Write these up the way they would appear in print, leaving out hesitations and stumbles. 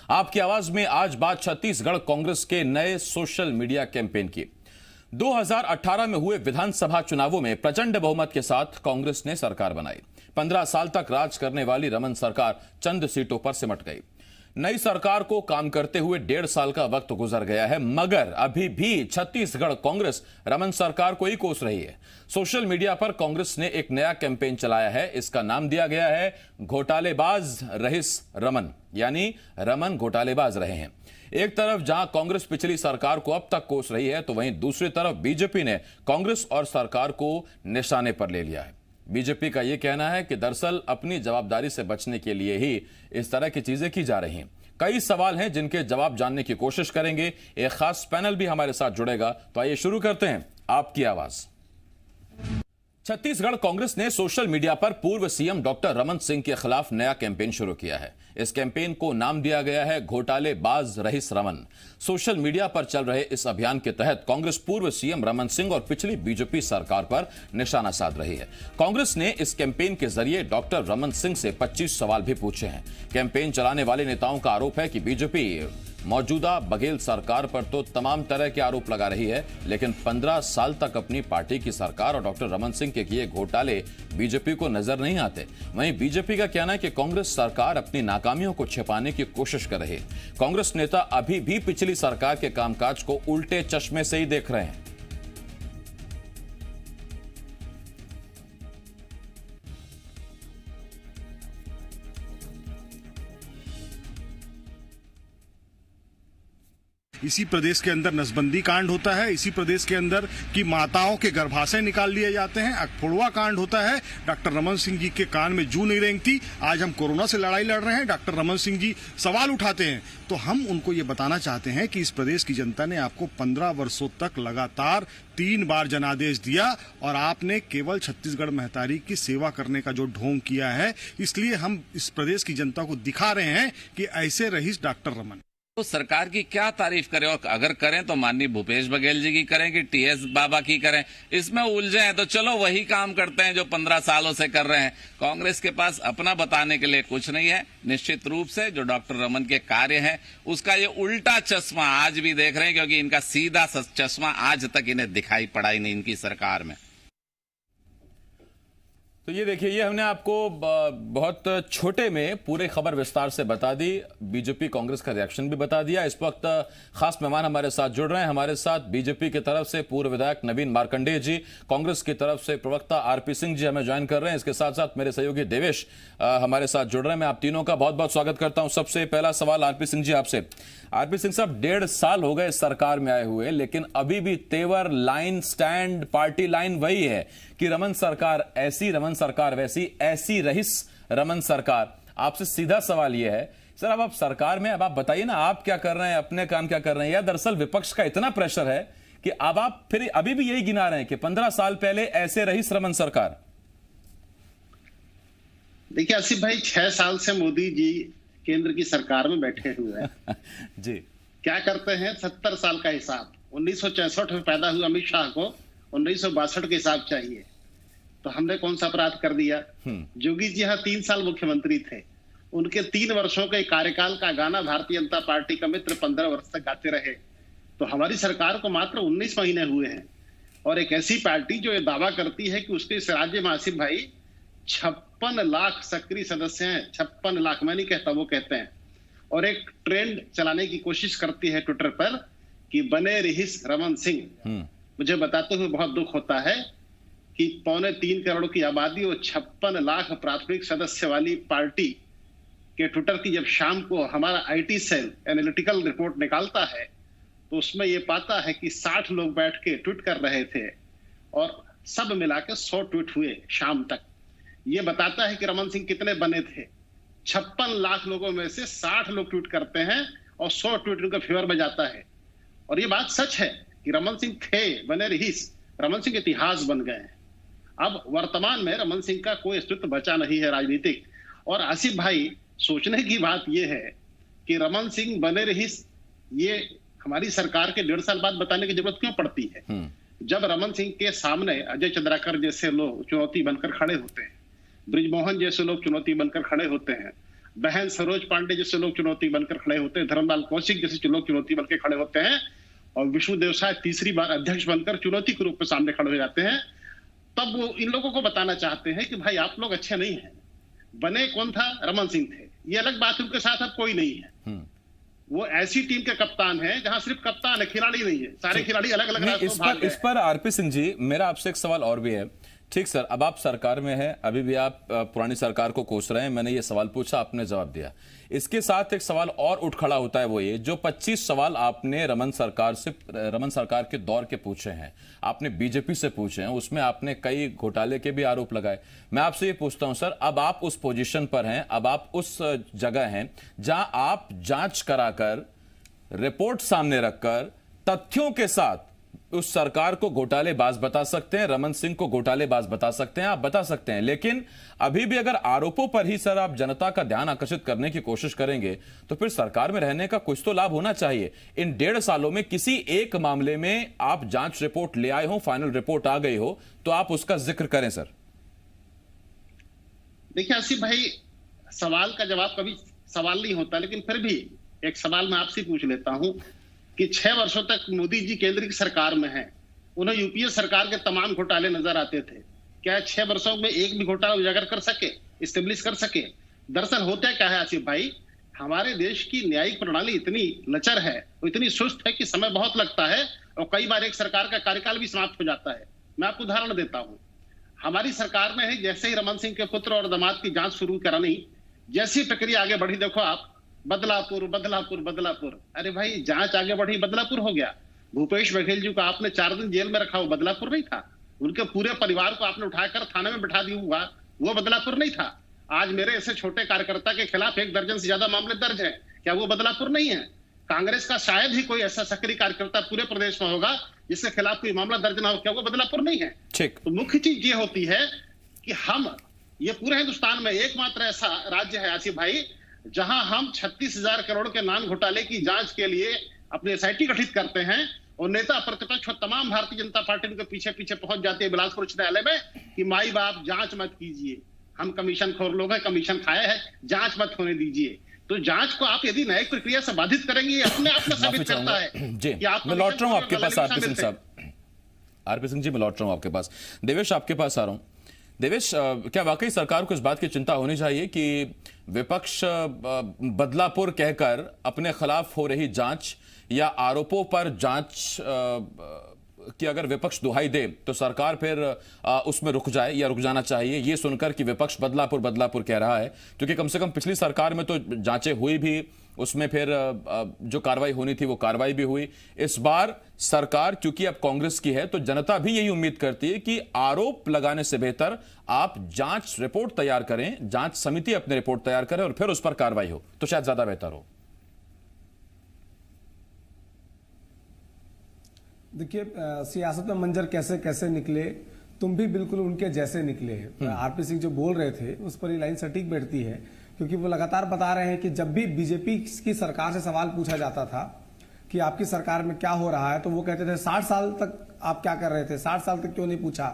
आपकी आवाज में आज बात छत्तीसगढ़ कांग्रेस के नए सोशल मीडिया कैंपेन की। 2018 में हुए विधानसभा चुनावों में प्रचंड बहुमत के साथ कांग्रेस ने सरकार बनाई। 15 साल तक राज करने वाली रमन सरकार चंद सीटों पर सिमट गई। नई सरकार को काम करते हुए 1.5 साल का वक्त गुजर गया है, मगर अभी भी छत्तीसगढ़ कांग्रेस रमन सरकार को ही कोस रही है। सोशल मीडिया पर कांग्रेस ने एक नया कैंपेन चलाया है। इसका नाम दिया गया है घोटालेबाज रहिस रमन, यानी रमन घोटालेबाज रहे हैं। एक तरफ जहां कांग्रेस पिछली सरकार को अब तक कोस रही है, तो वहीं दूसरी तरफ बीजेपी ने कांग्रेस और सरकार को निशाने पर ले लिया है। बीजेपी का यह कहना है कि दरअसल अपनी जवाबदारी से बचने के लिए ही इस तरह की चीजें की जा रही हैं। कई सवाल हैं जिनके जवाब जानने की कोशिश करेंगे। एक खास पैनल भी हमारे साथ जुड़ेगा, तो आइए शुरू करते हैं आपकी आवाज। छत्तीसगढ़ कांग्रेस ने सोशल मीडिया पर पूर्व सीएम डॉक्टर रमन सिंह के खिलाफ नया कैंपेन शुरू किया है। इस कैंपेन को नाम दिया गया है घोटालेबाज रहिस रमन। सोशल मीडिया पर चल रहे इस अभियान के तहत कांग्रेस पूर्व सीएम रमन सिंह और पिछली बीजेपी सरकार पर निशाना साध रही है। कांग्रेस ने इस कैंपेन के जरिए डॉक्टर रमन सिंह से 25 सवाल भी पूछे हैं। कैंपेन चलाने वाले नेताओं का आरोप है कि बीजेपी मौजूदा बघेल सरकार पर तो तमाम तरह के आरोप लगा रही है, लेकिन 15 साल तक अपनी पार्टी की सरकार और डॉक्टर रमन सिंह के किए घोटाले बीजेपी को नजर नहीं आते। वहीं बीजेपी का कहना है कि कांग्रेस सरकार अपनी नाकामियों को छिपाने की कोशिश कर रही है। कांग्रेस नेता अभी भी पिछली सरकार के कामकाज को उल्टे चश्मे से ही देख रहे हैं। इसी प्रदेश के अंदर नसबंदी कांड होता है, इसी प्रदेश के अंदर की माताओं के गर्भाशय निकाल लिए जाते हैं, अखफोड़वा कांड होता है। डॉक्टर रमन सिंह जी के कान में जू नहीं रेंगती। आज हम कोरोना से लड़ाई लड़ रहे हैं, डॉक्टर रमन सिंह जी सवाल उठाते हैं, तो हम उनको ये बताना चाहते हैं कि इस प्रदेश की जनता ने आपको 15 वर्षों तक लगातार 3 बार जनादेश दिया और आपने केवल छत्तीसगढ़ महतारी की सेवा करने का जो ढोंग किया है, इसलिए हम इस प्रदेश की जनता को दिखा रहे हैं कि ऐसे रहीस डॉक्टर रमन। तो सरकार की क्या तारीफ करें, और अगर करें तो माननीय भूपेश बघेल जी की करें कि टीएस बाबा की करें। इसमें उलझे हैं तो चलो वही काम करते हैं जो 15 सालों से कर रहे हैं। कांग्रेस के पास अपना बताने के लिए कुछ नहीं है। निश्चित रूप से जो डॉक्टर रमन के कार्य हैं उसका ये उल्टा चश्मा आज भी देख रहे हैं, क्योंकि इनका सीधा चश्मा आज तक इन्हें दिखाई पड़ा ही नहीं इनकी सरकार में। तो ये देखिए, ये हमने आपको बहुत छोटे में पूरे खबर विस्तार से बता दी। बीजेपी कांग्रेस का रिएक्शन भी बता दिया। इस वक्त खास मेहमान हमारे साथ जुड़ रहे हैं। हमारे साथ बीजेपी की तरफ से पूर्व विधायक नवीन मार्कंडेय जी, कांग्रेस की तरफ से प्रवक्ता आरपी सिंह जी हमें ज्वाइन कर रहे हैं। इसके साथ साथ मेरे सहयोगी देवेश हमारे साथ जुड़ रहे हैं। मैं आप तीनों का बहुत बहुत स्वागत करता हूं। सबसे पहला सवाल आरपी सिंह जी आपसे। आरपी सिंह साहब, 1.5 साल हो गए सरकार में आए हुए, लेकिन अभी भी तेवर, लाइन, स्टैंड, पार्टी लाइन वही है कि रमन सरकार ऐसी, रमन सरकार वैसी, ऐसी रहिस रमन सरकार। आपसे सीधा सवाल यह है सर, अब आप सरकार में, अब आप बताइए ना, आप क्या कर रहे हैं, अपने काम क्या कर रहे हैं, या दरअसल विपक्ष का इतना प्रेशर है कि अब आप फिर अभी भी यही गिना रहे हैं कि 15 साल पहले ऐसे रहिस रमन सरकार? देखिए आसिफ भाई, 6 साल से मोदी जी केंद्र की सरकार में बैठे हुए हैं जी। क्या करते हैं? 70 साल का हिसाब। 1964 में पैदा हुए अमित शाह को 1962 के हिसाब चाहिए, तो हमने कौन सा अपराध कर दिया? जोगी जी यहाँ 3 साल मुख्यमंत्री थे, उनके 3 वर्षों के कार्यकाल का गाना भारतीय जनता पार्टी का मित्र 15 वर्ष तक गाते रहे। तो हमारी सरकार को मात्र 19 महीने हुए हैं, और एक ऐसी पार्टी जो ये दावा करती है कि उसके इस राज्य में आसिफ भाई 56 लाख सक्रिय सदस्य हैं। 56 लाख, मैं नहीं कहता, वो कहते हैं। और एक ट्रेंड चलाने की कोशिश करती है ट्विटर पर कि बने रहिस रमन सिंह। मुझे बताते हुए बहुत दुख होता है कि 2.25 करोड़ की आबादी और 56 लाख प्राथमिक सदस्य वाली पार्टी के ट्विटर की जब शाम को हमारा आईटी सेल एनालिटिकल रिपोर्ट निकालता है, तो उसमें यह पाता है कि 60 लोग बैठ के ट्वीट कर रहे थे और सब मिलाकर 100 ट्वीट हुए शाम तक। ये बताता है कि रमन सिंह कितने बने थे। 56 लाख लोगों में से 60 लोग ट्वीट करते हैं और 100 ट्वीट उनके फेवर में जाता है। और ये बात सच है कि रमन सिंह थे, बने रहीस, रमन सिंह इतिहास बन गए हैं। अब वर्तमान में रमन सिंह का कोई अस्तित्व बचा नहीं है राजनीतिक। और आसिफ भाई, सोचने की बात यह है कि रमन सिंह बने रहीस, ये हमारी सरकार के 1.5 साल बाद बताने की जरूरत क्यों पड़ती है? जब रमन सिंह के सामने अजय चंद्राकर जैसे लोग चुनौती बनकर खड़े होते हैं, ब्रिजमोहन जैसे लोग चुनौती बनकर खड़े होते हैं, बहन सरोज पांडे जैसे लोग चुनौती बनकर खड़े होते हैं, धर्मलाल कौशिक जैसे लोग चुनौती बनकर खड़े होते हैं, और विष्णुदेव साय तीसरी बार अध्यक्ष बनकर चुनौती के रूप में सामने खड़े हो जाते हैं, तब वो इन लोगों को बताना चाहते हैं कि भाई आप लोग अच्छे नहीं हैं। बने कौन था? रमन सिंह थे। ये अलग बात, उनके साथ अब कोई नहीं है। वो ऐसी टीम के कप्तान है जहां सिर्फ कप्तान है, खिलाड़ी नहीं है। सारे खिलाड़ी अलग अलग रास्तों पर भाग गए। इस पर आरपी सिंह जी, मेरा आपसे एक सवाल और भी है। ठीक सर, अब आप सरकार में हैं, अभी भी आप पुरानी सरकार को कोस रहे हैं। मैंने ये सवाल पूछा, आपने जवाब दिया। इसके साथ एक सवाल और उठ खड़ा होता है, वो ये जो 25 सवाल आपने रमन सरकार के दौर के पूछे हैं, आपने बीजेपी से पूछे हैं, उसमें आपने कई घोटाले के भी आरोप लगाए। मैं आपसे ये पूछता हूं सर, अब आप उस पोजीशन पर हैं, अब आप उस जगह हैं जहां आप जांच कराकर, रिपोर्ट सामने रखकर, तथ्यों के साथ उस सरकार को घोटालेबाज बता सकते हैं, रमन सिंह को घोटालेबाज बता सकते हैं, आप बता सकते हैं। लेकिन अभी भी अगर आरोपों पर ही सर आप जनता का ध्यान आकर्षित करने की कोशिश करेंगे तो फिर सरकार में रहने का कुछ तो लाभ होना चाहिए। इन 1.5 सालों में किसी एक मामले में आप जांच रिपोर्ट ले आए हो, फाइनल रिपोर्ट आ गई हो, तो आप उसका जिक्र करें सर। देखिए आसिफ भाई, सवाल का जवाब कभी सवाल नहीं होता, लेकिन फिर भी एक सवाल मैं आपसे पूछ लेता हूं कि 6 वर्षों तक मोदी जी केंद्र की सरकार में हैं, उन्हें यूपीए सरकार के तमाम घोटाले नजर आते थे। क्या 6 वर्षों में एक भी घोटाला उजागर कर सके, इस्टेब्लिश कर सके? दरअसल होता क्या है आसिफ भाई, हमारे देश की न्यायिक प्रणाली इतनी लचर है, वो इतनी सुस्त है कि समय बहुत लगता है और कई बार एक सरकार का कार्यकाल भी समाप्त हो जाता है। मैं आपको उदाहरण देता हूं। हमारी सरकार में है, जैसे ही रमन सिंह के पुत्र और दामाद की जांच शुरू करानी, जैसी प्रक्रिया आगे बढ़ी, देखो आप, बदलापुर। अरे भाई, जांच आगे बढ़ी, बदलापुर हो गया। भूपेश बघेल जी को आपने 4 दिन जेल में रखा, वो बदलापुर नहीं था। उनके पूरे परिवार को आपने उठाकर थाने में बिठा दिया हुआ, वो बदलापुर नहीं था। आज मेरे ऐसे छोटे कार्यकर्ता के खिलाफ 1 दर्जन से ज्यादा मामले दर्ज हैं, क्या वो बदलापुर नहीं है? कांग्रेस का शायद ही कोई ऐसा सक्रिय कार्यकर्ता पूरे प्रदेश में होगा जिसके खिलाफ कोई मामला दर्ज ना हो, क्या वो बदलापुर नहीं है? तो मुख्य चीज ये होती है कि हम, ये पूरे हिंदुस्तान में एकमात्र ऐसा राज्य है आसिफ भाई जहां हम 36,000 करोड़ के नान घोटाले की जांच के लिए अपनी एसआईटी गठित करते हैं और नेता प्रतिपक्ष और तमाम भारतीय जनता पार्टी के पीछे पीछे पहुंच जाती है बिलासपुर उच्च न्यायालय में कि माई बाप जांच मत कीजिए, हम कमीशन खोर लोग हैं, कमीशन खाए हैं, जांच मत होने दीजिए। तो जांच को आप यदि न्यायिक प्रक्रिया से बाधित करेंगे, ये अपने आप में साबित करता है कि आप। मैं लौट रहा हूं आपके पास आरपी सिंह साहब। आरपी सिंह जी, मैं लौट रहा हूं आपके पास। देवेश, आपके पास आ रहा हूं। देवेश, क्या वाकई सरकार को इस बात की चिंता होनी चाहिए कि विपक्ष बदलापुर कहकर अपने खिलाफ हो रही जांच या आरोपों पर जांच कि अगर विपक्ष दुहाई दे तो सरकार फिर उसमें रुक जाए या रुक जाना चाहिए, ये सुनकर कि विपक्ष बदलापुर कह रहा है? क्योंकि कम से कम पिछली सरकार में तो जांचें हुई भी, उसमें फिर जो कार्रवाई होनी थी वो कार्रवाई भी हुई। इस बार सरकार क्योंकि अब कांग्रेस की है तो जनता भी यही उम्मीद करती है कि आरोप लगाने से बेहतर आप जांच रिपोर्ट तैयार करें, जांच समिति अपनी रिपोर्ट तैयार करे और फिर उस पर कार्रवाई हो, तो शायद ज्यादा बेहतर हो। देखिए, सियासत में मंजर कैसे कैसे निकले, तुम भी बिल्कुल उनके जैसे निकले। आरपी सिंह जो बोल रहे थे उस पर ये लाइन सटीक बैठती है, क्योंकि वो लगातार बता रहे हैं कि जब भी बीजेपी की सरकार से सवाल पूछा जाता था कि आपकी सरकार में क्या हो रहा है, तो वो कहते थे 60 साल तक आप क्या कर रहे थे, 60 साल तक क्यों नहीं पूछा?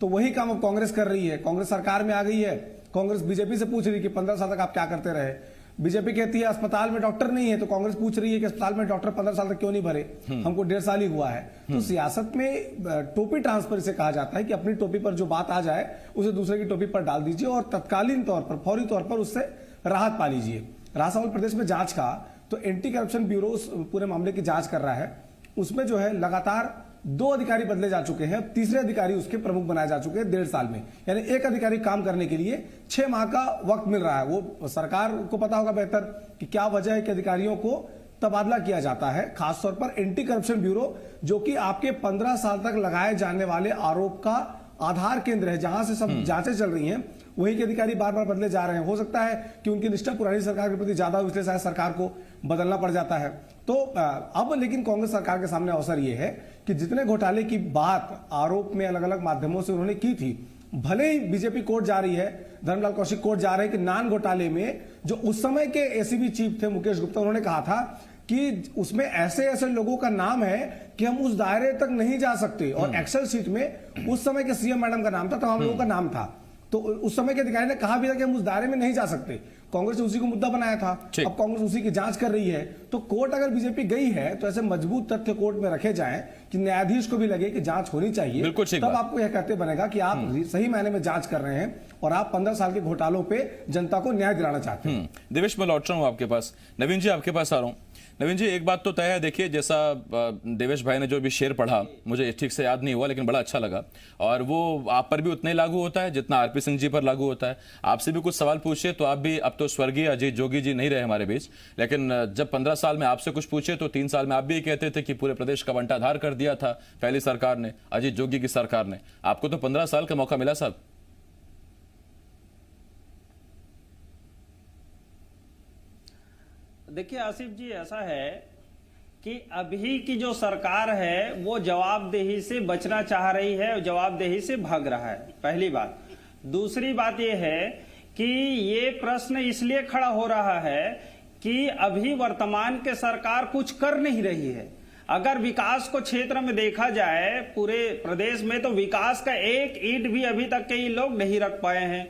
तो वही काम अब कांग्रेस कर रही है। कांग्रेस सरकार में आ गई है, कांग्रेस बीजेपी से पूछ रही है कि 15 साल तक आप क्या करते रहे। बीजेपी कहती है अस्पताल में डॉक्टर नहीं है, तो कांग्रेस पूछ रही है कि अस्पताल में डॉक्टर 15 साल तक क्यों नहीं भरे, हमको 1.5 साल ही हुआ है। तो सियासत में टोपी ट्रांसफर से कहा जाता है कि अपनी टोपी पर जो बात आ जाए उसे दूसरे की टोपी पर डाल दीजिए और तत्कालीन तौर पर, फौरी तौर पर उससे राहत पा लीजिए। रहा सवाल प्रदेश में जांच का, तो एंटी करप्शन ब्यूरो उस पूरे मामले की जांच कर रहा है। उसमें जो है लगातार 2 अधिकारी बदले जा चुके हैं, तीसरे अधिकारी उसके प्रमुख बनाए जा चुके हैं 1.5 साल में। यानी एक अधिकारी काम करने के लिए 6 माह का वक्त मिल रहा है। वो सरकार को पता होगा बेहतर कि क्या वजह है कि अधिकारियों को तबादला किया जाता है। खासतौर पर एंटी करप्शन ब्यूरो, जो कि आपके 15 साल तक लगाए जाने वाले आरोप का आधार केंद्र है, जहां से सब जांचें चल रही हैं, वही के अधिकारी बार बार बदले जा रहे हैं। हो सकता है कि उनकी निष्ठा पुरानी सरकार के प्रति ज्यादा हो, इसलिए शायद सरकार को बदलना पड़ जाता है। तो अब लेकिन कांग्रेस सरकार के सामने अवसर यह है कि जितने घोटाले की बात आरोप में अलग अलग माध्यमों से उन्होंने की थी, भले ही बीजेपी कोर्ट जा रही है, धर्मलाल कौशिक कोर्ट जा रहे हैं कि नान घोटाले में जो उस समय के एसीबी चीफ थे मुकेश गुप्ता, उन्होंने कहा था कि उसमें ऐसे ऐसे लोगों का नाम है कि हम उस दायरे तक नहीं जा सकते। और एक्सेल सीट में उस समय के सीएम मैडम का नाम था, तमाम लोगों का नाम था। तो उस समय के अधिकारी ने कहा भी था कि हम उस दायरे में नहीं जा सकते। कांग्रेस ने उसी को मुद्दा बनाया था। अब कांग्रेस उसी की जांच कर रही है। तो कोर्ट अगर बीजेपी गई है तो ऐसे मजबूत तथ्य कोर्ट में रखे जाएं कि न्यायाधीश को भी लगे कि जांच होनी चाहिए, तब आपको यह कहते बनेगा कि आप सही मायने में जांच कर रहे हैं और आप 15 साल के घोटालों पे जनता को न्याय दिलाना चाहते हैं। देवेश, मैं लौट रहा हूं आपके पास। नवीन जी, आपके पास आ रहा हूं। नवीन जी, एक बात तो तय है, देखिए जैसा देवेश भाई ने जो भी शेर पढ़ा, मुझे ठीक से याद नहीं हुआ लेकिन बड़ा अच्छा लगा, और वो आप पर भी उतना ही लागू होता है जितना आरपी सिंह जी पर लागू होता है। आपसे भी कुछ सवाल पूछे तो आप भी, अब तो स्वर्गीय अजीत जोगी जी नहीं रहे हमारे बीच, लेकिन जब 15 साल में आपसे कुछ पूछे तो 3 साल में आप भी कहते थे कि पूरे प्रदेश का बंटाधार कर दिया था पहली सरकार ने, अजीत जोगी की सरकार ने। आपको तो 15 साल का मौका मिला साहब। देखिए आसिफ जी, ऐसा है कि अभी की जो सरकार है वो जवाबदेही से बचना चाह रही है, जवाबदेही से भाग रहा है, पहली बात। दूसरी बात ये है कि ये प्रश्न इसलिए खड़ा हो रहा है कि अभी वर्तमान के सरकार कुछ कर नहीं रही है। अगर विकास को क्षेत्र में देखा जाए पूरे प्रदेश में, तो विकास का एक ईंट भी अभी तक के ये लोग नहीं रख पाए हैं।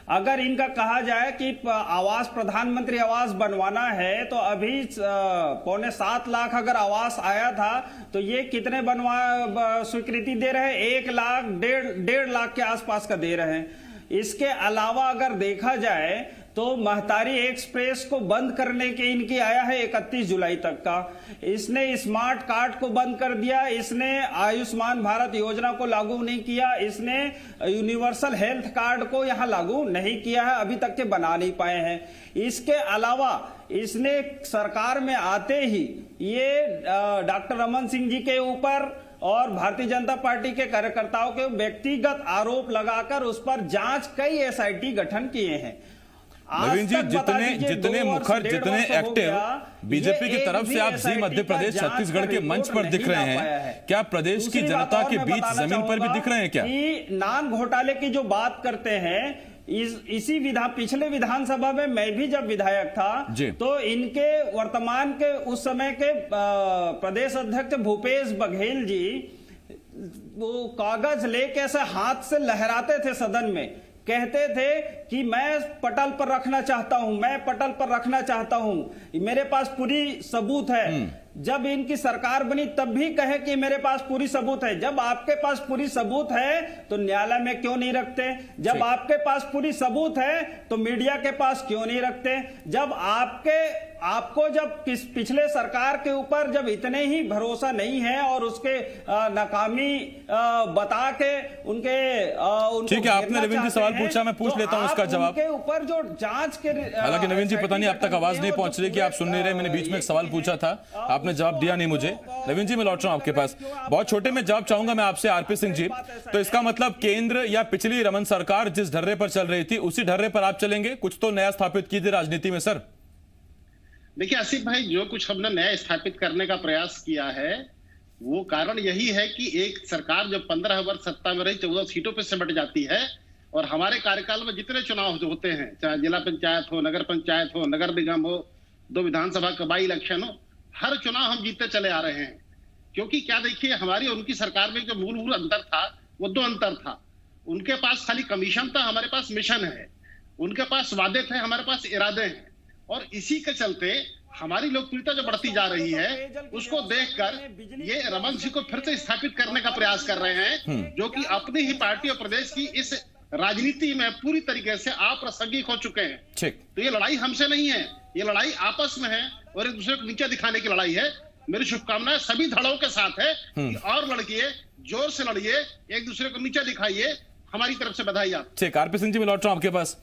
अगर इनका कहा जाए कि आवास, प्रधानमंत्री आवास बनवाना है, तो अभी 6.25 लाख अगर आवास आया था तो ये कितने स्वीकृति दे रहे हैं? 1 लाख, 1.5 लाख के आसपास का दे रहे हैं। इसके अलावा अगर देखा जाए तो महतारी एक्सप्रेस को बंद करने के इनकी आया है 31 जुलाई तक का। इसने स्मार्ट कार्ड को बंद कर दिया, इसने आयुष्मान भारत योजना को लागू नहीं किया, इसने यूनिवर्सल हेल्थ कार्ड को यहां लागू नहीं किया है, अभी तक के बना नहीं पाए हैं। इसके अलावा इसने सरकार में आते ही ये डॉक्टर रमन सिंह जी के ऊपर और भारतीय जनता पार्टी के कार्यकर्ताओं के व्यक्तिगत आरोप लगाकर उस पर जांच कई एसआईटी गठन किए हैं। नवीन जी, जितने मुखर, जितने एक्टिव बीजेपी की तरफ से आप जी मध्य प्रदेश, छत्तीसगढ़ के मंच पर दिख रहे हैं, क्या प्रदेश की जनता के बीच जमीन पर भी दिख रहे हैं क्या? नान घोटाले की जो बात करते हैं, इसी पिछले विधानसभा में मैं भी जब विधायक था तो इनके वर्तमान के उस समय के प्रदेश अध्यक्ष भूपेश बघेल जी वो कागज लेके ऐसे हाथ से लहराते थे सदन में, कहते थे कि मैं पटल पर रखना चाहता हूं, मैं पटल पर रखना चाहता हूं, मेरे पास पूरी सबूत है। जब इनकी सरकार बनी तब भी कहे कि मेरे पास पूरी सबूत है। जब आपके पास पूरी सबूत है तो न्यायालय में क्यों नहीं रखते? जब आपके पास पूरी सबूत है तो मीडिया के पास क्यों नहीं रखते? जब आपको जब पिछले सरकार के ऊपर जब इतने ही भरोसा नहीं है और उसके नाकामी बता के उनके ठीक है, आपने नवीन जी सवाल पूछा, मैं पूछ लेता हूं उसका जवाब। उनके ऊपर जो जांच के, हालांकि नवीन जी पता नहीं आप तक आवाज नहीं पहुंच रही कि आप सुन नहीं रहे। मैंने बीच में एक सवाल पूछा था, आपने जवाब दिया नहीं मुझे। नवीन जी, मैं लौट रहा हूं आपके पास। बहुत छोटे में जवाब चाहूंगा मैं आपसे, आरपी सिंह जी। तो इसका मतलब केंद्र या पिछली रमन सरकार जिस ढर्रे पर चल रही थी उसी ढर्रे पर आप चलेंगे? कुछ तो नया स्थापित कीजिए राजनीति में सर। देखिए आसिफ भाई, जो कुछ हमने नया स्थापित करने का प्रयास किया है वो कारण यही है कि एक सरकार जब 15 वर्ष सत्ता में रही, 14 सीटों पर सिमट जाती है, और हमारे कार्यकाल में जितने चुनाव होते हैं, चाहे जिला पंचायत हो, नगर पंचायत हो, नगर निगम हो, 2 विधानसभा का बाई इलेक्शन हो, हर चुनाव हम जीतते चले आ रहे हैं। क्योंकि क्या देखिए, हमारी और उनकी सरकार में जो मूलभूत अंतर था वो 2 अंतर था। उनके पास खाली कमीशन था, हमारे पास मिशन है। उनके पास वादे थे, हमारे पास इरादे हैं। और इसी के चलते हमारी लोकप्रियता जो बढ़ती जा रही है उसको देखकर ये रमन सिंह को फिर से स्थापित करने का प्रयास कर रहे हैं, जो कि अपनी ही पार्टी और प्रदेश की इस राजनीति में पूरी तरीके से अप्रासंगिक हो चुके हैं। तो ये लड़ाई हमसे नहीं है, ये लड़ाई आपस में है और एक दूसरे को नीचे दिखाने की लड़ाई है। मेरी शुभकामनाएं सभी धड़ों के साथ है कि और लड़िए, जोर से लड़िए, एक दूसरे को नीचे दिखाइए। हमारी तरफ से बधाई आप। ठीक, आरपी सिंह जी, मैं लौट रहा हूं आपके पास।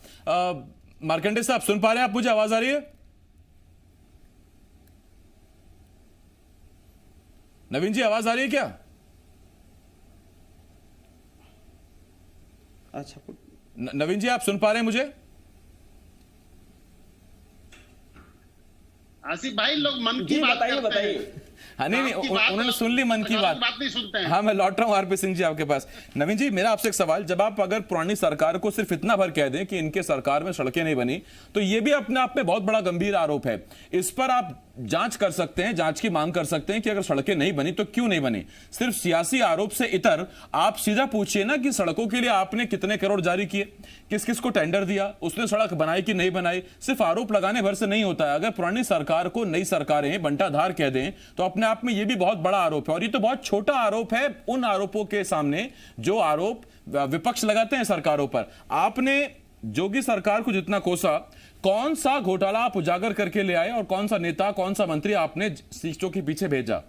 मार्कंडे साहब, सुन पा रहे हैं आप मुझे? आवाज आ रही है? नवीन जी, आवाज आ रही है क्या? अच्छा, नवीन जी, आप सुन पा रहे हैं मुझे? आसिफ भाई, लोग मन की बात बताइए। हाँ, नहीं, उन्होंने सुन ली मन की बात नहीं सुनते हैं। हाँ, मैं लौट रहा हूँ आरपी सिंह जी आपके पास। नवीन जी, मेरा आपसे एक सवाल, जब आप अगर पुरानी सरकार को सिर्फ इतना भर कह दें कि इनके सरकार में सड़कें नहीं बनी, तो ये भी अपने आप में बहुत बड़ा गंभीर आरोप है। इस पर आप जांच कर सकते हैं, जांच की मांग कर सकते हैं कि अगर सड़कें नहीं बनी तो क्यों नहीं बनी। सिर्फ सियासी आरोप से इतर आप सीधा पूछिए ना कि सड़कों के लिए आपने कितने करोड़ जारी किए, किस किस को टेंडर दिया, उसने सड़क बनाई कि नहीं बनाई। सिर्फ आरोप लगाने भर से नहीं होता है। अगर पुरानी सरकार को नई सरकारें बंटाधार कह दें तो अपने आप में यह भी बहुत बड़ा आरोप है, और ये तो बहुत छोटा आरोप है उन आरोपों के सामने जो आरोप विपक्ष लगाते हैं सरकारों पर। आपने जोगी सरकार को जितना कोसा, कौन सा घोटाला आप उजागर करके ले आए और कौन सा नेता, कौन सा मंत्री आपने सीटों के पीछे भेजा?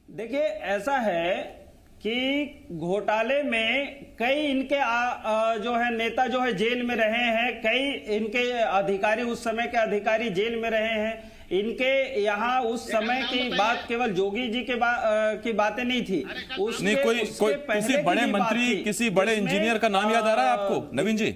देखिए, ऐसा है कि घोटाले में कई इनके जो है नेता जो है जेल में रहे हैं, कई इनके अधिकारी, उस समय के अधिकारी जेल में रहे हैं। इनके यहाँ उस समय की बात केवल जोगी जी के की बातें नहीं थी, नहीं, कोई किसी बड़े मंत्री, किसी बड़े इंजीनियर का नाम याद आ रहा है आपको नवीन जी?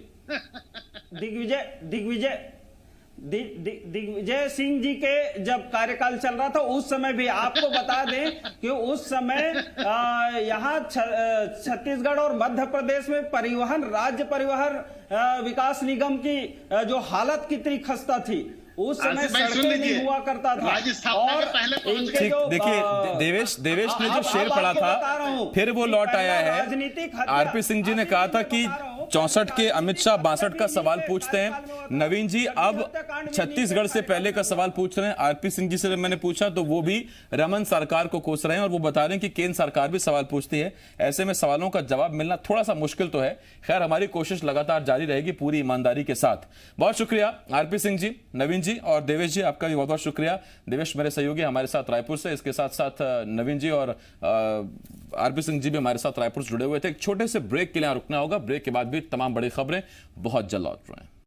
दिग्विजय सिंह जी के जब कार्यकाल चल रहा था उस समय भी आपको बता दें कि उस समय यहाँ छत्तीसगढ़ और मध्य प्रदेश में परिवहन, राज्य परिवहन विकास निगम की जो हालत कितनी खस्ता थी, उस समय सड़कें नहीं हुआ करता था। और इनके जो देखिए, देवेश ने जो शेर पढ़ा था फिर वो लौट आया है। आरपी सिंह जी ने कहा था कि 64 के अमित शाह 62 का सवाल पूछते हैं। नवीन जी अब छत्तीसगढ़ से पहले का सवाल पूछ रहे हैं। आरपी सिंह जी से मैंने पूछा तो वो भी रमन सरकार को कोस रहे हैं और वो बता रहे हैं कि केंद्र सरकार भी सवाल पूछती है। ऐसे में सवालों का जवाब मिलना थोड़ा सा मुश्किल तो है। खैर, हमारी कोशिश लगातार जारी रहेगी पूरी ईमानदारी के साथ। बहुत शुक्रिया आरपी सिंह जी, नवीन जी और देवेश जी, आपका भी बहुत बहुत शुक्रिया। देवेश मेरे सहयोगी हमारे साथ रायपुर से, इसके साथ साथ नवीन जी और आरपी सिंह जी भी हमारे साथ रायपुर से जुड़े हुए थे। एक छोटे से ब्रेक के लिए रुकना होगा, ब्रेक के बाद भी तमाम बड़ी खबरें बहुत जल्द लौट रहे हैं।